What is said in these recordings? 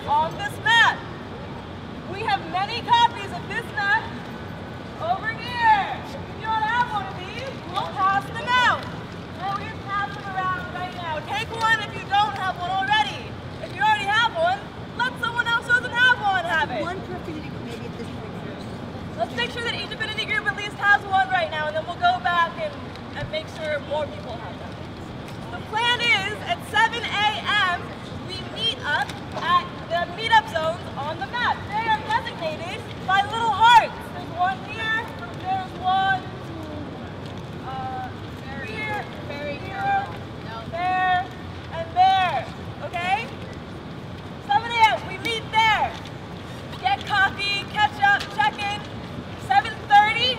on this map. We have many copies of this map over here. If you don't have one of these, we'll pass them out. We'll just pass them around right now. Take one if you don't have one already. If you already have one, let someone else who doesn't have one have it. One per affinity group, maybe at this point first. Let's make sure that each affinity group at least has one right now, and then we'll go back and make sure more people have them. The plan is at 7 a.m. we meet up at the meetup zones on the map. They are designated by little hearts. There's one here, there's one here, here, there, and there. Okay? 7 a.m. we meet there. Get coffee, catch up, check in. 7:30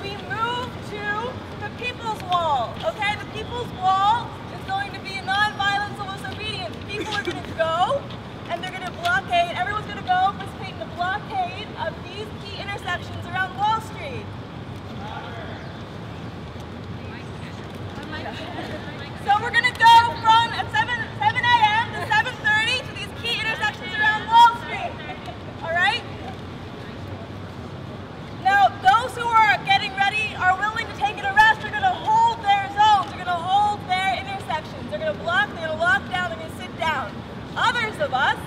we move to the People's Wall. Okay? The People's Wall is going to be a non-violent civil disobedience. People are going to go and they're going to blockade. Everyone's going to go participate in the blockade of these key intersections around Wall Street. So we're going to go from at 7 a.m. to 7:30 to these key intersections around Wall Street. All right? Now, those who are getting ready are willing to take an arrest. They're going to hold their zones. They're going to hold their intersections. They're going to block, they're going to lock down, they're going to sit down. Others of us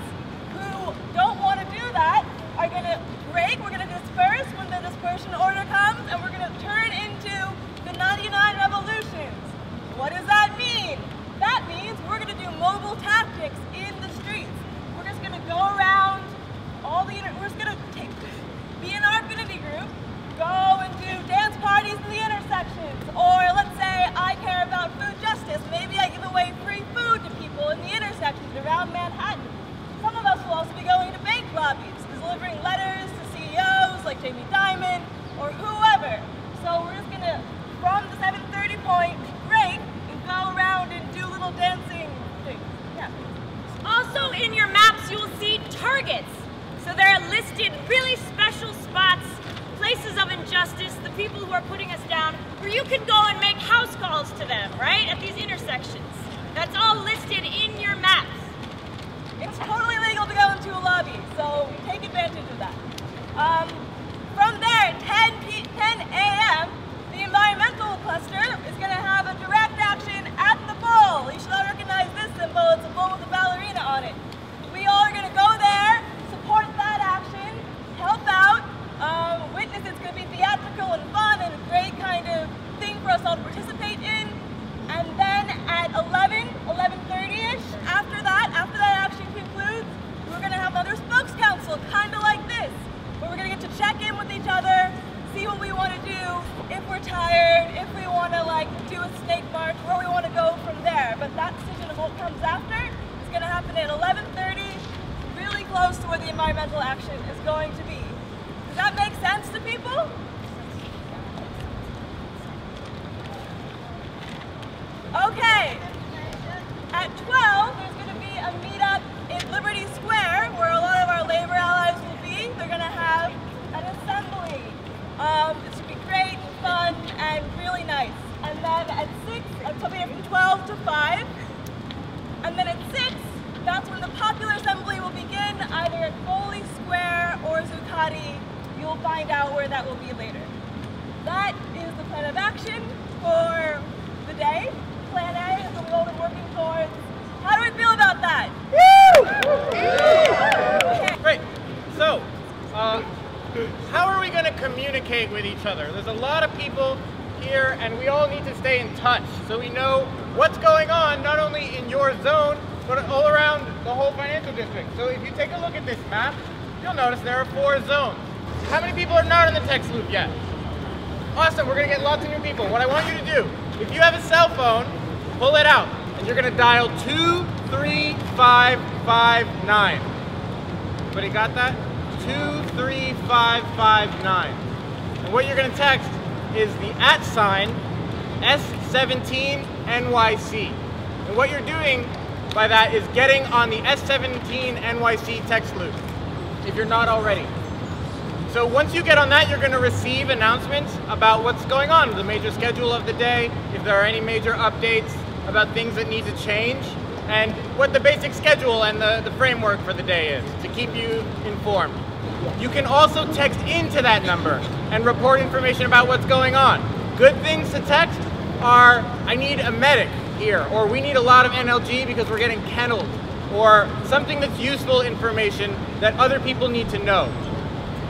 who don't want to do that are going to break. We're going to disperse when the dispersion order comes, and we're going to turn into the 99 revolutions. What does that mean? That means we're going to do mobile tactics in the streets. We're just going to go around all the, we're just going to be in our affinity group, go and do dance parties in the intersections. Or let's say I care about food justice. Maybe I give away free food to people in the intersections around Manhattan. Some of us will also be going to bank lobbies, delivering letters to CEOs like Jamie Dimon or whoever. So we're just going to, from the 7:30 point, break and go around and do little dancing things. Yeah. Also in your maps you will see targets. So there are listed really special spots, places of injustice, the people who are putting us down, where you can go and make house calls to them, right, at these intersections. That's all listed in your maps. It's totally legal to go into a lobby, so take advantage of that. From there, at 10 a.m., the environmental cluster is going to have a direct action at the bull. You should all recognize this symbol. It's a bull with a ballerina on it. We all are going to go there, support that action, help out, witness. It's going to be theatrical and fun and a great kind of thing for us all to participate in. And then at 11:30ish, after that action concludes, we're going to have another spokes council, kind of like this, where we're going to get to check in with each other, see what we want to do, if we're tired, if we want to like do a snake march, where we want to go from there. But that decision of what comes after is going to happen at 11:30, really close to where the environmental action is going to be. Does that make sense to people? Okay. At 12, there's going to be a meetup in Liberty Square where a lot of our labor allies will be. They're going to have an assembly. It should be great and fun and really nice. And then at 6, I'll be here from 12 to 5. And then at 6, that's when the popular assembly will begin, either at Foley Square or Zuccotti. You'll find out where that will be later. That is the plan of action for the day. Plan A is what we've all been working towards. How do we feel about that? Woo! Okay. Great. So, how are we going to communicate with each other? There's a lot of people here, and we all need to stay in touch so we know what's going on, not only in your zone, but all around the whole financial district. So if you take a look at this map, you'll notice there are 4 zones. How many people are not in the text loop yet? Awesome, we're going to get lots of new people. What I want you to do, if you have a cell phone, pull it out, and you're going to dial 23559. Everybody got that? 23559. And what you're going to text is the @ S17NYC. And what you're doing by that is getting on the S17NYC text loop, if you're not already. So once you get on that, you're going to receive announcements about what's going on, the major schedule of the day, if there are any major updates about things that need to change. and what the basic schedule and the framework for the day is to keep you informed. You can also text into that number and report information about what's going on. Good things to text are, I need a medic here, or we need a lot of NLG because we're getting kenneled, or something that's useful information that other people need to know.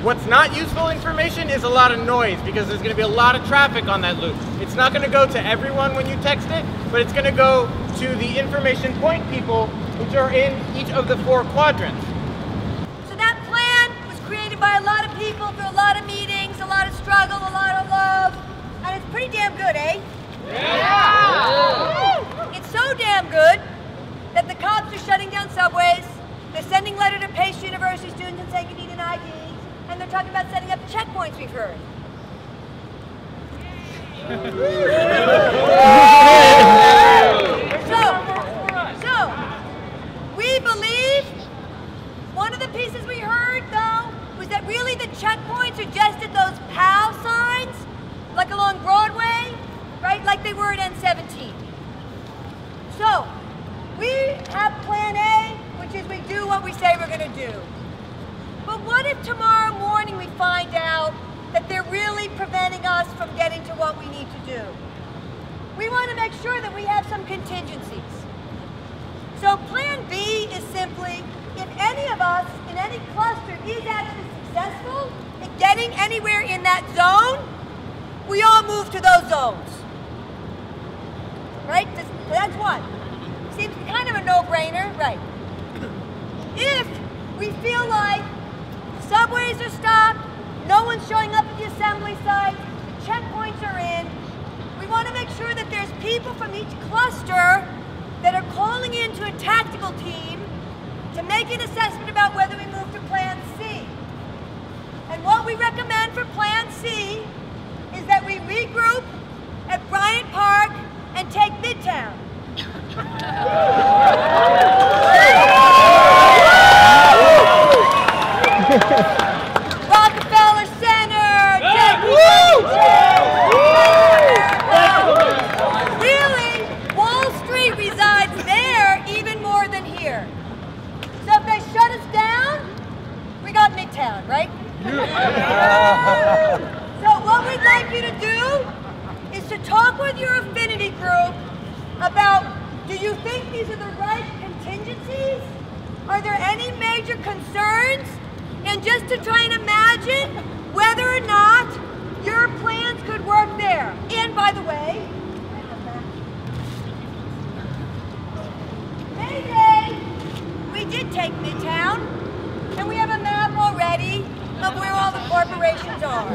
What's not useful information is a lot of noise because there's going to be a lot of traffic on that loop. It's not going to go to everyone when you text it, but it's going to go to the information point people which are in each of the 4 quadrants. So that plan was created by a lot of people through a lot of meetings, a lot of struggle, a lot of love, and it's pretty damn good, eh? Yeah! It's so damn good that the cops are shutting down subways, they're sending letters to Pace University students and saying you need an ID, and they're talking about setting up checkpoints, we've heard. So, we believe one of the pieces we heard, though, was that really the checkpoints are just at those POW signs, like along Broadway, right, like they were at N17. So, we have plan A, which is we do what we say we're going to do. But what if tomorrow morning we find out that they're really preventing us from getting to what we need to do? We want to make sure that we have some contingencies. So plan B is simply, if any of us in any cluster is actually successful in getting anywhere in that zone, we all move to those zones. Right? That's one. Seems kind of a no-brainer, right? If we feel like subways are stopped, no one's showing up at the assembly site, the checkpoints are in, we want to make sure that there's people from each cluster that are calling in to a tactical team to make an assessment about whether we move to Plan C. And what we recommend for Plan C is that we regroup at Bryant Park and take Midtown. Rockefeller Center, really, Wall Street resides there even more than here. So if they shut us down, we got Midtown, right? So what we'd like you to do is to talk with your affinity group about, do you think these are the right contingencies? Are there any major concerns? And just to try and imagine whether or not your plans could work there. And by the way, Mayday, we did take Midtown, and we have a map already of where all the corporations are.